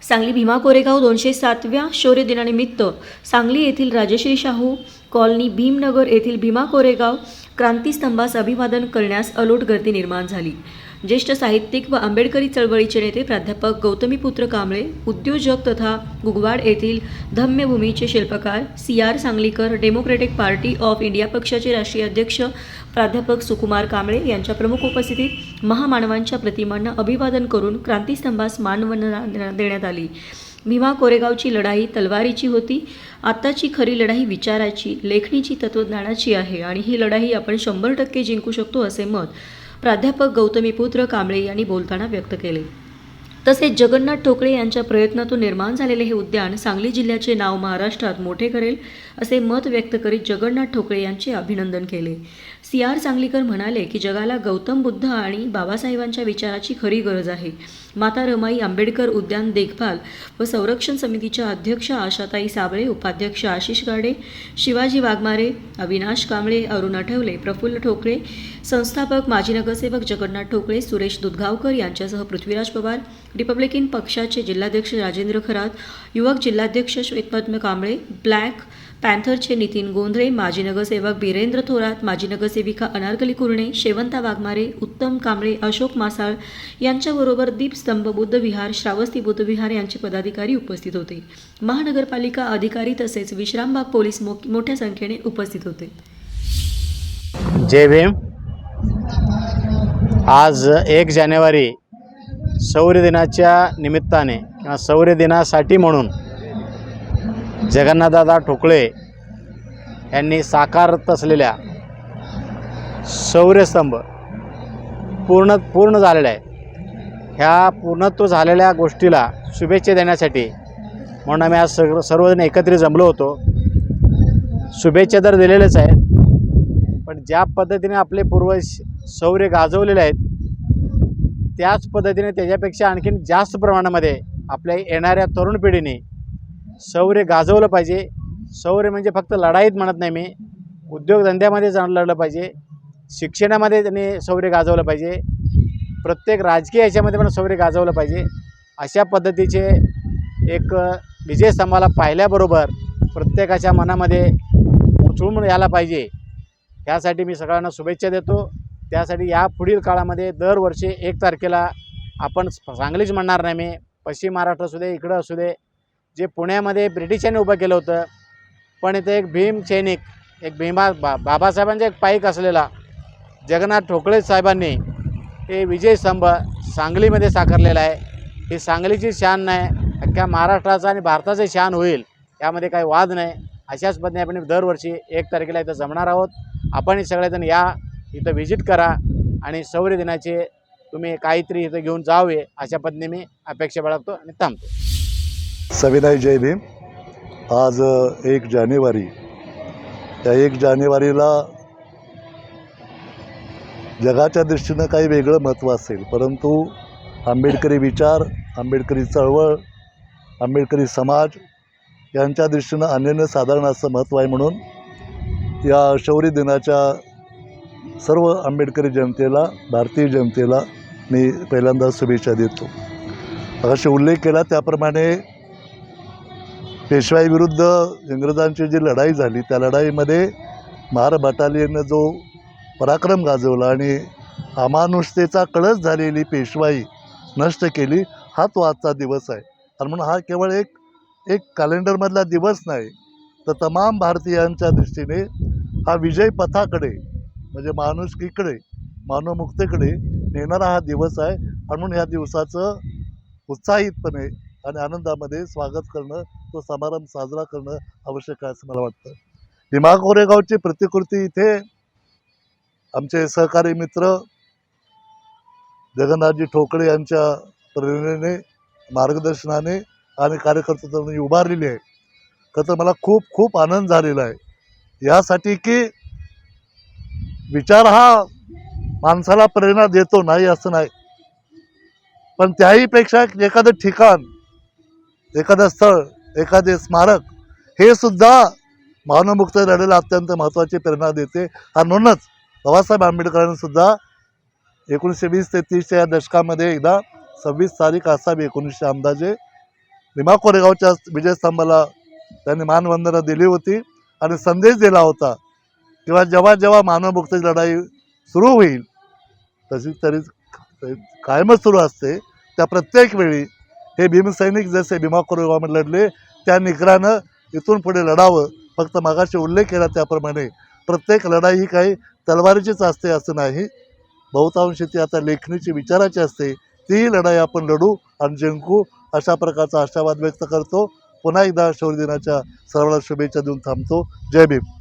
सांगली भीमा कोरेगाव 207व्या शौर्य दिनानिमित्त सांगली येथील राजश्री शाहू कॉलनी भीमनगर येथील भीमा कोरेगाव क्रांतीस्तंभास अभिवादन करण्यास अलोट गर्दी निर्माण झाली। ज्येष्ठ साहित्यिक व आंबेडकरी चळवळीचे नेते प्राध्यापक गौतमीपुत्र कांबळे, उद्योजक तथा गुगवाड येथील धम्यभूमीचे शिल्पकार CR Sanglikar, democratic party of India पक्षाचे राष्ट्रीय अध्यक्ष प्राध्यापक सुकुमार कांबळे यांच्या प्रमुख उपस्थितीत महामानवांच्या प्रतिमांना अभिवादन करून क्रांतीस्तंभास मानवंदना देण्यात आली। भीमा कोरेगावची लढाई तलवारीची होती, आत्ताची खरी लढाई विचाराची, लेखणीची, तत्त्वज्ञानाची आहे आणि ही लढाई आपण 100% जिंकू शकतो असे मत प्राध्यापक गौतमीपुत्र कांबळे यांनी बोलताना व्यक्त केले। तसेच जगन्नाथ ठोकळे यांच्या प्रयत्नातून निर्माण झालेले हे उद्यान सांगली जिल्ह्याचे नाव महाराष्ट्रात मोठे करेल असे मत व्यक्त करीत जगन्नाथ ठोकळे यांचे अभिनंदन केले। CR सांगलीकर म्हणाले की जगाला गौतम बुद्ध आणि बाबासाहेबांच्या विचाराची खरी गरज आहे। माता रमाई आंबेडकर उद्यान देखभाल व संरक्षण समितीच्या अध्यक्ष आशाताई साबळे, उपाध्यक्ष आशिष गाडे, शिवाजी वाघमारे, अविनाश कांबळे, अरुण आठवले, प्रफुल्ल ठोकळे, संस्थापक माजी नगरसेवक जगन्नाथ ठोकळे, सुरेश दुधगावकर यांच्यासह पृथ्वीराज पवार, रिपब्लिकन पक्षाचे जिल्हाध्यक्ष राजेंद्र खरात, युवक जिल्हाध्यक्ष श्वेतपद्म कांबळे, ब्लॅक पॅन्थरचे नितीन गोंधळे, माजी नगरसेवक बीरेंद्र थोरात, माजी नगरसेविका अनारकली कुरणे, शेवंता वाघमारे, उत्तम कांबळे, अशोक मासाळ यांच्याबरोबर दीपस्तंभ बुद्धविहार, श्रावस्ती बुद्धविहार यांचे पदाधिकारी उपस्थित होते। महानगरपालिका अधिकारी तसेच विश्रामबाग पोलीस मोठ्या संख्येने उपस्थित होते। जय भीम। आज 1 जानेवारी शौर्य दिनाच्या निमित्ताने किंवा शौर्य दिनासाठी म्हणून जगन्नाथदादा ठोकळे यांनी साकारत असलेल्या शौर्यस्तंभ पूर्ण झालेला आहे। ह्या पूर्णत्व झालेल्या गोष्टीला शुभेच्छा देण्यासाठी म्हणून आम्ही आज सर्वजण एकत्रित जमलो होतो। शुभेच्छा तर दिलेलेच आहेत, पण ज्या पद्धतीने आपले पूर्वज शौर्य गाजवलेले आहेत त्याच पद्धतीने त्याच्यापेक्षा आणखीन जास्त प्रमाणामध्ये आपल्या येणाऱ्या तरुण पिढीने शौर्य गाजवलं पाहिजे। शौर्य म्हणजे फक्त लढाईत म्हणत नाही मी, उद्योगधंद्यामध्ये जाऊन लढलं पाहिजे, शिक्षणामध्ये त्यांनी शौर्य गाजवलं पाहिजे, प्रत्येक राजकीय याच्यामध्ये पण शौर्य गाजवलं पाहिजे। अशा पद्धतीचे एक विजयस्तंभाला पाहिल्याबरोबर प्रत्येकाच्या मनामध्ये उचलून यायला पाहिजे। त्यासाठी मी सगळ्यांना शुभेच्छा देतो। त्यासाठी या पुढील काळामध्ये दरवर्षी 1 तारखेला आपण सांगलीच म्हणणार नाही मी, पश्चिम महाराष्ट्र असू दे, इकडं असू दे, जे पुण्यामध्ये ब्रिटिशांनी उभं केलं होतं, पण इथे एक भीम सैनिक, एक बाबासाहेबांचा एक पाईक असलेला जगन्नाथ ठोकळे साहेबांनी हे विजयस्तंभ सांगलीमध्ये साकारलेला आहे। ही सांगलीची शान नाही, अख्ख्या महाराष्ट्राचा आणि भारताचं शान होईल, यामध्ये काही वाद नाही। अशाच पद्धतीने आपण दरवर्षी 1 तारखेला इथं जमणार आहोत। आपण सगळेजण या, इथं व्हिजिट करा आणि शौर्य दिनाचे तुम्ही काहीतरी इथं घेऊन जावे अशा पद्धतीने मी अपेक्षा बाळगतो आणि थांबतो। सविनय जय भीम। आज 1 जानेवारी, त्या 1 जानेवारीला जगाच्या दृष्टीनं काही वेगळं महत्त्व असेल, परंतु आंबेडकरी विचार, आंबेडकरी चळवळ, आंबेडकरी समाज यांच्या दृष्टीनं अनन्यसाधारण असं महत्त्व आहे। म्हणून या शौर्य दिनाच्या सर्व आंबेडकरी जनतेला, भारतीय जनतेला मी पहिल्यांदा शुभेच्छा देतो। असे उल्लेख केला त्याप्रमाणे पेशवाईविरुद्ध इंग्रजांची जी लढाई झाली त्या लढाईमध्ये महार बटालियननं जो पराक्रम गाजवला आणि अमानुषतेचा कळस झालेली पेशवाई नष्ट केली, हा तो आजचा दिवस आहे। आणि म्हणून हा केवळ एक कॅलेंडरमधला दिवस नाही, तर तमाम भारतीयांच्या दृष्टीने हा विजय पथाकडे म्हणजे माणुसकीकडे, मानवमुक्तीकडे नेणारा हा दिवस आहे। आणि म्हणून ह्या दिवसाचं उत्साहितपणे आणि आनंदामध्ये स्वागत करणं, तो समारंभ साजरा करणं आवश्यक आहे असं मला वाटतं। भीमा कोरेगावची प्रतिकृती इथे आमचे सहकारी मित्र जगन्नाथजी ठोकळे यांच्या प्रेरणेने, मार्गदर्शनाने आणि कार्यकर्त्यांनी उभारलेली आहे। खरं तर मला खूप आनंद झालेला आहे यासाठी की विचार हा माणसाला प्रेरणा देतो, नाही असं नाही, पण त्याहीपेक्षा एखादं ठिकाण, एखादं स्थळ, एखादे स्मारक हे सुद्धा मानवमुक्ती लढाईला अत्यंत महत्त्वाची प्रेरणा देते। आणि म्हणूनच बाबासाहेब आंबेडकरांनी सुद्धा 1920 ते 30च्या या दशकामध्ये एकदा 26 तारीख असावी 1900 अंदाजे भीमा कोरेगावच्या विजयस्तंभाला त्यांनी मानवंदना दिली होती आणि संदेश दिला होता किंवा जेव्हा जेव्हा मानवमुक्तीची लढाई सुरू होईल तरी कायमच सुरू असते, त्या प्रत्येक वेळी हे भीमसैनिक जसे भीमा कोरेगावमध्ये लढले त्या निकरानं इथून पुढे लढावं. फक्त मागाशी उल्लेख केला त्याप्रमाणे प्रत्येक लढाई ही काही तलवारीचीच असते असं नाही, बहुतांशी ती आता लेखणीची विचाराची असते. तीही लढाई आपण लढू आणि जिंकू अशा प्रकारचा आशावाद व्यक्त करतो. पुन्हा एकदा शौर्य दिनाच्या सर्वांना शुभेच्छा देऊन थांबतो. जय भीम.